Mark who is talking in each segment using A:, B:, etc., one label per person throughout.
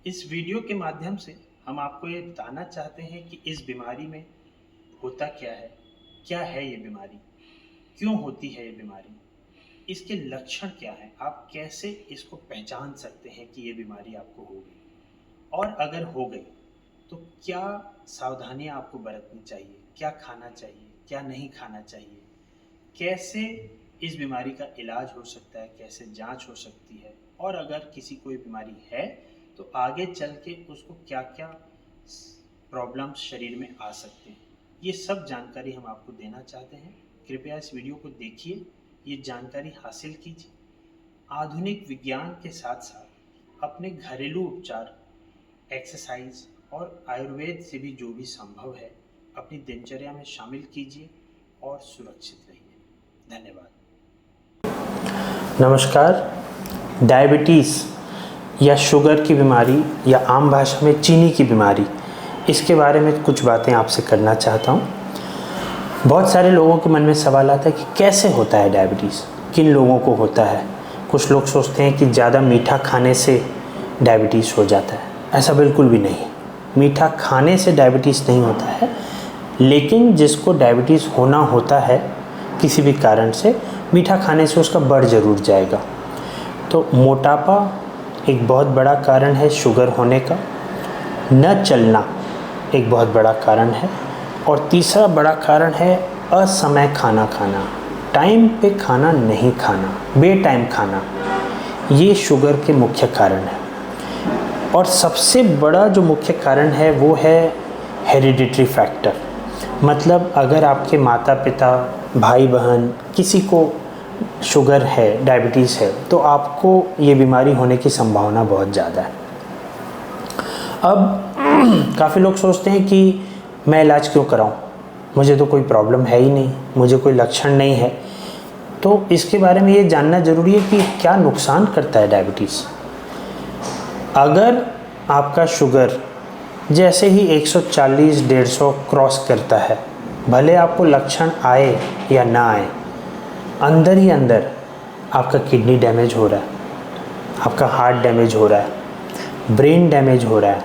A: इस वीडियो के माध्यम से हम आपको ये बताना चाहते हैं कि इस बीमारी में होता क्या है ये बीमारी, क्यों होती है ये बीमारी, इसके लक्षण क्या हैं, आप कैसे इसको पहचान सकते हैं कि ये बीमारी आपको हो गई, और अगर हो गई तो क्या सावधानियां आपको बरतनी चाहिए, क्या खाना चाहिए, क्या नहीं खाना चाहिए, कैसे इस बीमारी का इलाज हो सकता है, कैसे जांच हो सकती है, और अगर किसी को ये बीमारी है तो आगे चल के उसको क्या क्या प्रॉब्लम्स शरीर में आ सकते हैं। ये सब जानकारी हम आपको देना चाहते हैं। कृपया इस वीडियो को देखिए, ये जानकारी हासिल कीजिए। आधुनिक विज्ञान के साथ साथ अपने घरेलू उपचार, एक्सरसाइज और आयुर्वेद से भी जो भी संभव है अपनी दिनचर्या में शामिल कीजिए और सुरक्षित रहिए। धन्यवाद।
B: नमस्कार। डायबिटीज़ या शुगर की बीमारी या आम भाषा में चीनी की बीमारी, इसके बारे में कुछ बातें आपसे करना चाहता हूँ। बहुत सारे लोगों के मन में सवाल आता है कि कैसे होता है डायबिटीज़, किन लोगों को होता है। कुछ लोग सोचते हैं कि ज़्यादा मीठा खाने से डायबिटीज़ हो जाता है। ऐसा बिल्कुल भी नहीं। मीठा खाने से डायबिटीज़ नहीं होता है, लेकिन जिसको डायबिटीज़ होना होता है किसी भी कारण से, मीठा खाने से उसका बढ़ ज़रूर जाएगा। तो मोटापा एक बहुत बड़ा कारण है शुगर होने का, न चलना एक बहुत बड़ा कारण है, और तीसरा बड़ा कारण है असमय खाना खाना, टाइम पे खाना नहीं खाना, बेटाइम खाना। ये शुगर के मुख्य कारण है। और सबसे बड़ा जो मुख्य कारण है वो है हेरिडिटरी फैक्टर। मतलब अगर आपके माता पिता, भाई बहन किसी को शुगर है, डायबिटीज़ है, तो आपको ये बीमारी होने की संभावना बहुत ज़्यादा है। अब काफ़ी लोग सोचते हैं कि मैं इलाज क्यों कराऊं, मुझे तो कोई प्रॉब्लम है ही नहीं, मुझे कोई लक्षण नहीं है। तो इसके बारे में ये जानना ज़रूरी है कि क्या नुकसान करता है डायबिटीज़। अगर आपका शुगर जैसे ही 140-150 क्रॉस करता है, भले आपको लक्षण आए या ना आए, अंदर ही अंदर आपका किडनी डैमेज हो रहा है, आपका हार्ट डैमेज हो रहा है, ब्रेन डैमेज हो रहा है,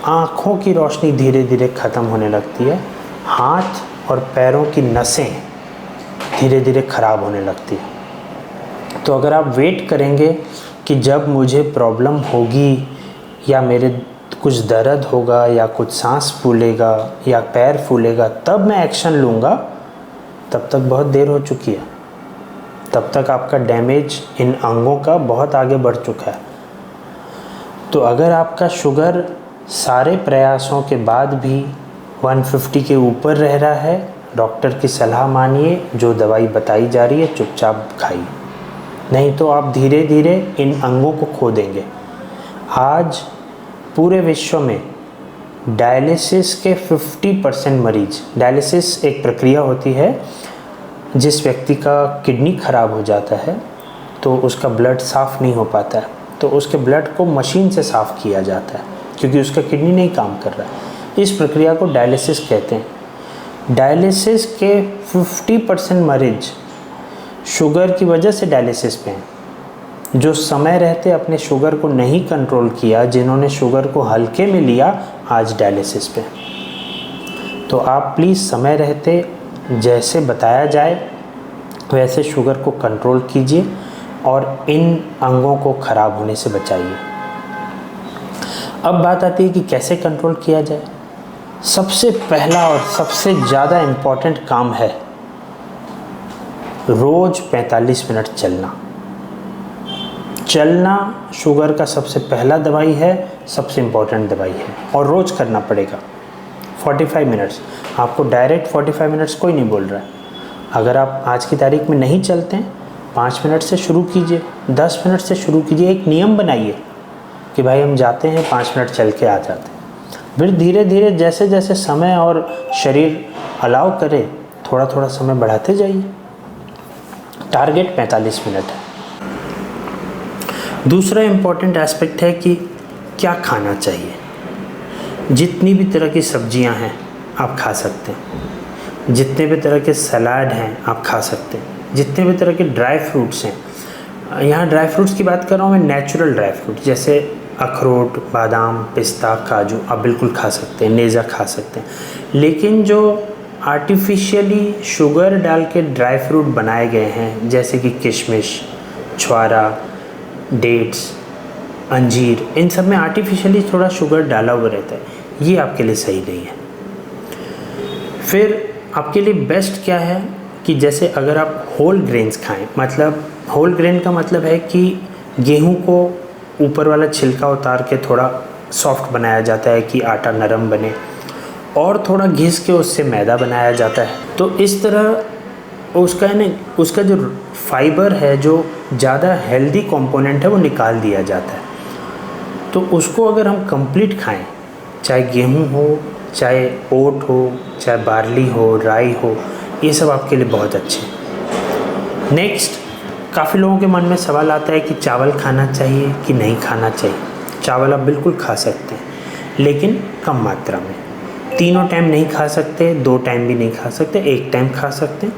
B: आँखों की रोशनी धीरे धीरे ख़त्म होने लगती है, हाथ और पैरों की नसें धीरे धीरे ख़राब होने लगती है। तो अगर आप वेट करेंगे कि जब मुझे प्रॉब्लम होगी या मेरे कुछ दर्द होगा या कुछ सांस फूलेगा या पैर फूलेगा तब मैं एक्शन लूँगा, तब तक बहुत देर हो चुकी है। तब तक आपका डैमेज इन अंगों का बहुत आगे बढ़ चुका है। तो अगर आपका शुगर सारे प्रयासों के बाद भी 150 के ऊपर रह रहा है, डॉक्टर की सलाह मानिए, जो दवाई बताई जा रही है चुपचाप खाइए, नहीं तो आप धीरे धीरे इन अंगों को खो देंगे। आज पूरे विश्व में डायलिसिस के 50% मरीज, डायलिसिस एक प्रक्रिया होती है जिस व्यक्ति का किडनी ख़राब हो जाता है तो उसका ब्लड साफ़ नहीं हो पाता है, तो उसके ब्लड को मशीन से साफ़ किया जाता है क्योंकि उसका किडनी नहीं काम कर रहा है। इस प्रक्रिया को डायलिसिस कहते हैं। डायलिसिस के 50% मरीज शुगर की वजह से डायलिसिस पे हैं। जो समय रहते अपने शुगर को नहीं कंट्रोल किया, जिन्होंने शुगर को हल्के में लिया, आज डायलिसिस पे। तो आप प्लीज़ समय रहते जैसे बताया जाए वैसे शुगर को कंट्रोल कीजिए और इन अंगों को ख़राब होने से बचाइए। अब बात आती है कि कैसे कंट्रोल किया जाए। सबसे पहला और सबसे ज़्यादा इम्पॉर्टेंट काम है रोज़ 45 मिनट चलना। चलना शुगर का सबसे पहला दवाई है, सबसे इम्पॉर्टेंट दवाई है, और रोज़ करना पड़ेगा 45 मिनट्स। आपको डायरेक्ट 45 मिनट्स कोई नहीं बोल रहा है। अगर आप आज की तारीख में नहीं चलते हैं, 5 मिनट से शुरू कीजिए, 10 मिनट से शुरू कीजिए। एक नियम बनाइए कि भाई हम जाते हैं, 5 मिनट चल के आ जाते हैं। फिर धीरे धीरे जैसे जैसे समय और शरीर अलाउ करे, थोड़ा थोड़ा समय बढ़ाते जाइए। टारगेट 45 मिनट है। दूसरा इम्पॉर्टेंट एस्पेक्ट है कि क्या खाना चाहिए। जितनी भी तरह की सब्जियां हैं आप खा सकते हैं, जितने भी तरह के सलाद हैं आप खा सकते हैं, जितने भी तरह के ड्राई फ्रूट्स हैं। यहाँ ड्राई फ्रूट्स की बात कर रहा हूँ मैं, नेचुरल ड्राई फ्रूट, जैसे अखरोट, बादाम, पिस्ता, काजू आप बिल्कुल खा सकते हैं, नेज़ा खा सकते हैं। लेकिन जो आर्टिफिशियली शुगर डाल के ड्राई फ्रूट बनाए गए हैं जैसे कि किशमिश, छुआरा, डेट्स, अंजीर, इन सब में आर्टिफिशियली थोड़ा शुगर डाला हुआ रहता है, ये आपके लिए सही नहीं है। फिर आपके लिए बेस्ट क्या है कि जैसे अगर आप होल ग्रेन्स खाएं, मतलब होल ग्रेन का मतलब है कि गेहूं को ऊपर वाला छिलका उतार के थोड़ा सॉफ्ट बनाया जाता है कि आटा नरम बने, और थोड़ा घिस के उससे मैदा बनाया जाता है। तो इस तरह उसका जो फाइबर है, जो ज़्यादा हेल्दी कंपोनेंट है, वो निकाल दिया जाता है। तो उसको अगर हम कंप्लीट खाएं, चाहे गेहूं हो, चाहे ओट हो, चाहे बार्ली हो, राई हो, ये सब आपके लिए बहुत अच्छे हैं। नेक्स्ट, काफ़ी लोगों के मन में सवाल आता है कि चावल खाना चाहिए कि नहीं खाना चाहिए। चावल आप बिल्कुल खा सकते हैं, लेकिन कम मात्रा में। 3 टाइम नहीं खा सकते, 2 टाइम भी नहीं खा सकते, 1 टाइम खा सकते हैं।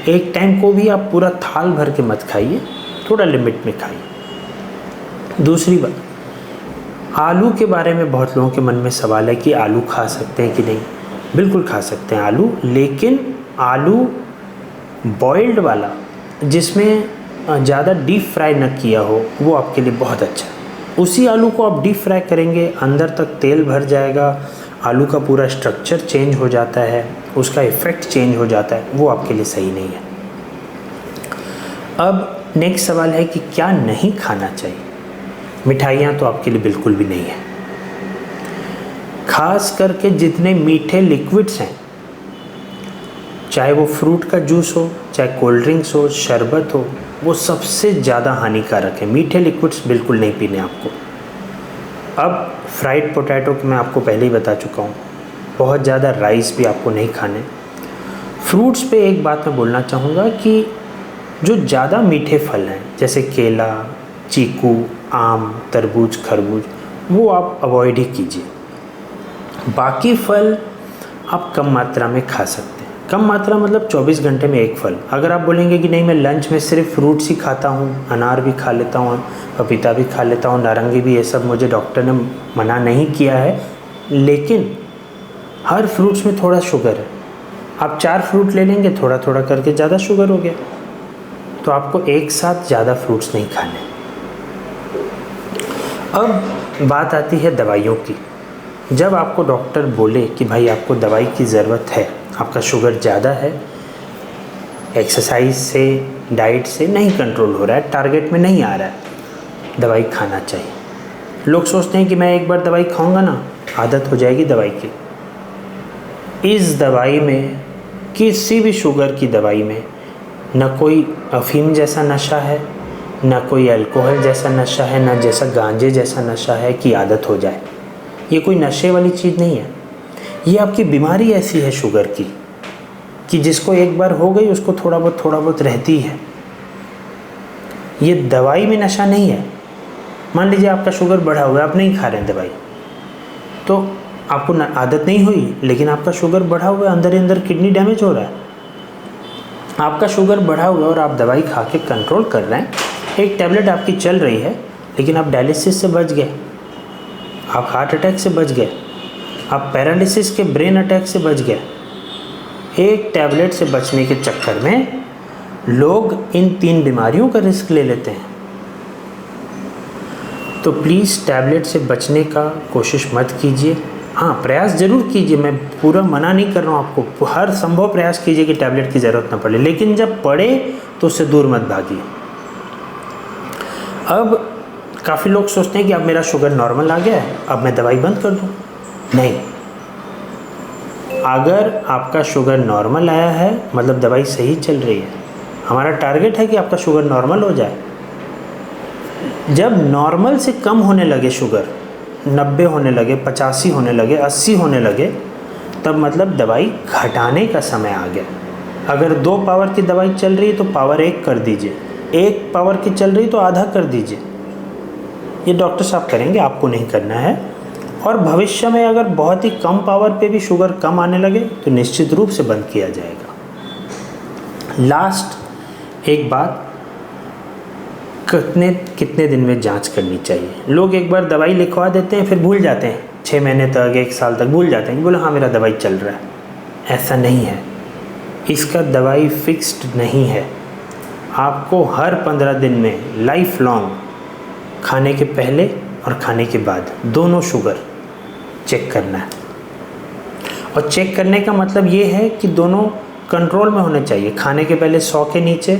B: 1 टाइम को भी आप पूरा थाल भर के मत खाइए, थोड़ा लिमिट में खाइए। दूसरी बात, आलू के बारे में बहुत लोगों के मन में सवाल है कि आलू खा सकते हैं कि नहीं। बिल्कुल खा सकते हैं आलू, लेकिन आलू बॉइल्ड वाला, जिसमें ज़्यादा डीप फ्राई न किया हो, वो आपके लिए बहुत अच्छा है। उसी आलू को आप डीप फ्राई करेंगे, अंदर तक तेल भर जाएगा, आलू का पूरा स्ट्रक्चर चेंज हो जाता है, उसका इफ़ेक्ट चेंज हो जाता है, वो आपके लिए सही नहीं है। अब नेक्स्ट सवाल है कि क्या नहीं खाना चाहिए। मिठाइयाँ तो आपके लिए बिल्कुल भी नहीं है। खास करके जितने मीठे लिक्विड्स हैं, चाहे वो फ्रूट का जूस हो, चाहे कोल्ड ड्रिंक्स हो, शरबत हो, वो सबसे ज़्यादा हानिकारक है। मीठे लिक्विड्स बिल्कुल नहीं पीने आपको। अब फ्राइड पोटैटो की मैं आपको पहले ही बता चुका हूँ, बहुत ज़्यादा राइस भी आपको नहीं खाने। फ्रूट्स पे एक बात मैं बोलना चाहूँगा कि जो ज़्यादा मीठे फल हैं, जैसे केला, चीकू, आम, तरबूज, खरबूज, वो आप अवॉइड ही कीजिए। बाकी फल आप कम मात्रा में खा सकते हैं। कम मात्रा मतलब 24 घंटे में 1 फल। अगर आप बोलेंगे कि नहीं मैं लंच में सिर्फ फ्रूट्स ही खाता हूँ, अनार भी खा लेता हूँ, पपीता भी खा लेता हूँ, नारंगी भी, ये सब मुझे डॉक्टर ने मना नहीं किया है, लेकिन हर फ्रूट्स में थोड़ा शुगर है। आप 4 फ्रूट ले लेंगे, थोड़ा थोड़ा करके ज़्यादा शुगर हो गया, तो आपको एक साथ ज़्यादा फ्रूट्स नहीं खाने। अब बात आती है दवाइयों की। जब आपको डॉक्टर बोले कि भाई आपको दवाई की ज़रूरत है, आपका शुगर ज़्यादा है, एक्सरसाइज से, डाइट से नहीं कंट्रोल हो रहा है, टारगेट में नहीं आ रहा है, दवाई खाना चाहिए। लोग सोचते हैं कि मैं एक बार दवाई खाऊंगा ना, आदत हो जाएगी दवाई की। इस दवाई में, किसी भी शुगर की दवाई में, न कोई अफीम जैसा नशा है, न कोई अल्कोहल जैसा नशा है, न जैसा गांजे जैसा नशा है कि आदत हो जाए। ये कोई नशे वाली चीज़ नहीं है। ये आपकी बीमारी ऐसी है शुगर की कि जिसको एक बार हो गई उसको थोड़ा बहुत रहती है। ये दवाई में नशा नहीं है। मान लीजिए आपका शुगर बढ़ा हुआ है, आप नहीं खा रहे हैं दवाई, तो आपको आदत नहीं हुई, लेकिन आपका शुगर बढ़ा हुआ है, अंदर ही अंदर किडनी डैमेज हो रहा है। आपका शुगर बढ़ा हुआ है और आप दवाई खा के कंट्रोल कर रहे हैं, एक टैबलेट आपकी चल रही है, लेकिन आप डायलिसिस से बच गए, आप हार्ट अटैक से बच गए, आप पैरालिसिस के ब्रेन अटैक से बच गए। एक टैबलेट से बचने के चक्कर में लोग इन 3 बीमारियों का रिस्क ले लेते हैं। तो प्लीज़ टैबलेट से बचने का कोशिश मत कीजिए। हाँ, प्रयास ज़रूर कीजिए, मैं पूरा मना नहीं कर रहा हूँ आपको, हर संभव प्रयास कीजिए कि टैबलेट की ज़रूरत ना पड़े, लेकिन जब पड़े तो उससे दूर मत भागिए। अब काफ़ी लोग सोचते हैं कि अब मेरा शुगर नॉर्मल आ गया है, अब मैं दवाई बंद कर दूँ। नहीं, अगर आपका शुगर नॉर्मल आया है मतलब दवाई सही चल रही है। हमारा टारगेट है कि आपका शुगर नॉर्मल हो जाए। जब नॉर्मल से कम होने लगे शुगर, 90 होने लगे, 85 होने लगे, 80 होने लगे, तब मतलब दवाई घटाने का समय आ गया। अगर 2 पावर की दवाई चल रही है तो पावर 1 कर दीजिए, 1 पावर की चल रही तो आधा कर दीजिए। ये डॉक्टर साहब करेंगे, आपको नहीं करना है। और भविष्य में अगर बहुत ही कम पावर पे भी शुगर कम आने लगे तो निश्चित रूप से बंद किया जाएगा। लास्ट एक बात, कितने कितने दिन में जांच करनी चाहिए। लोग एक बार दवाई लिखवा देते हैं फिर भूल जाते हैं, 6 महीने तक 1 साल तक भूल जाते हैं कि बोले हाँ मेरा दवाई चल रहा है। ऐसा नहीं है, इसका दवाई फिक्स्ड नहीं है। आपको हर 15 दिन में लाइफ लॉन्ग खाने के पहले और खाने के बाद दोनों शुगर चेक करना है। और चेक करने का मतलब ये है कि दोनों कंट्रोल में होने चाहिए। खाने के पहले 100 के नीचे,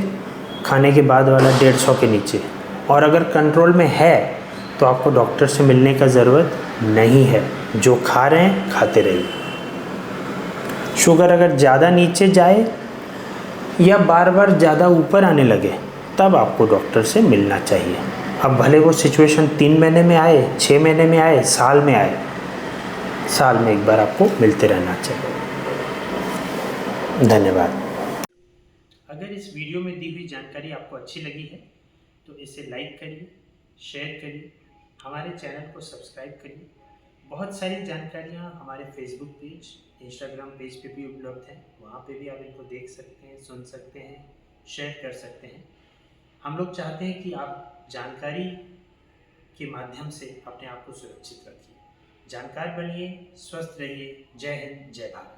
B: खाने के बाद वाला 150 के नीचे। और अगर कंट्रोल में है तो आपको डॉक्टर से मिलने का ज़रूरत नहीं है, जो खा रहे हैं खाते रहिए। शुगर अगर ज़्यादा नीचे जाए या बार बार ज़्यादा ऊपर आने लगे तब आपको डॉक्टर से मिलना चाहिए। अब भले वो सिचुएशन 3 महीने में आए, 6 महीने में आए, साल में आए, साल में एक बार आपको मिलते रहना चाहिए। धन्यवाद।
A: अगर इस वीडियो में दी हुई जानकारी आपको अच्छी लगी है तो इसे लाइक करिए, शेयर करिए, हमारे चैनल को सब्सक्राइब करिए। बहुत सारी जानकारियाँ हमारे फेसबुक पेज, इंस्टाग्राम पेज पे भी उपलब्ध हैं, वहाँ पे भी आप इनको देख सकते हैं, सुन सकते हैं, शेयर कर सकते हैं। हम लोग चाहते हैं कि आप जानकारी के माध्यम से अपने आप को सुरक्षित रखिए। जानकार बनिए, स्वस्थ रहिए। जय हिंद, जय भारत।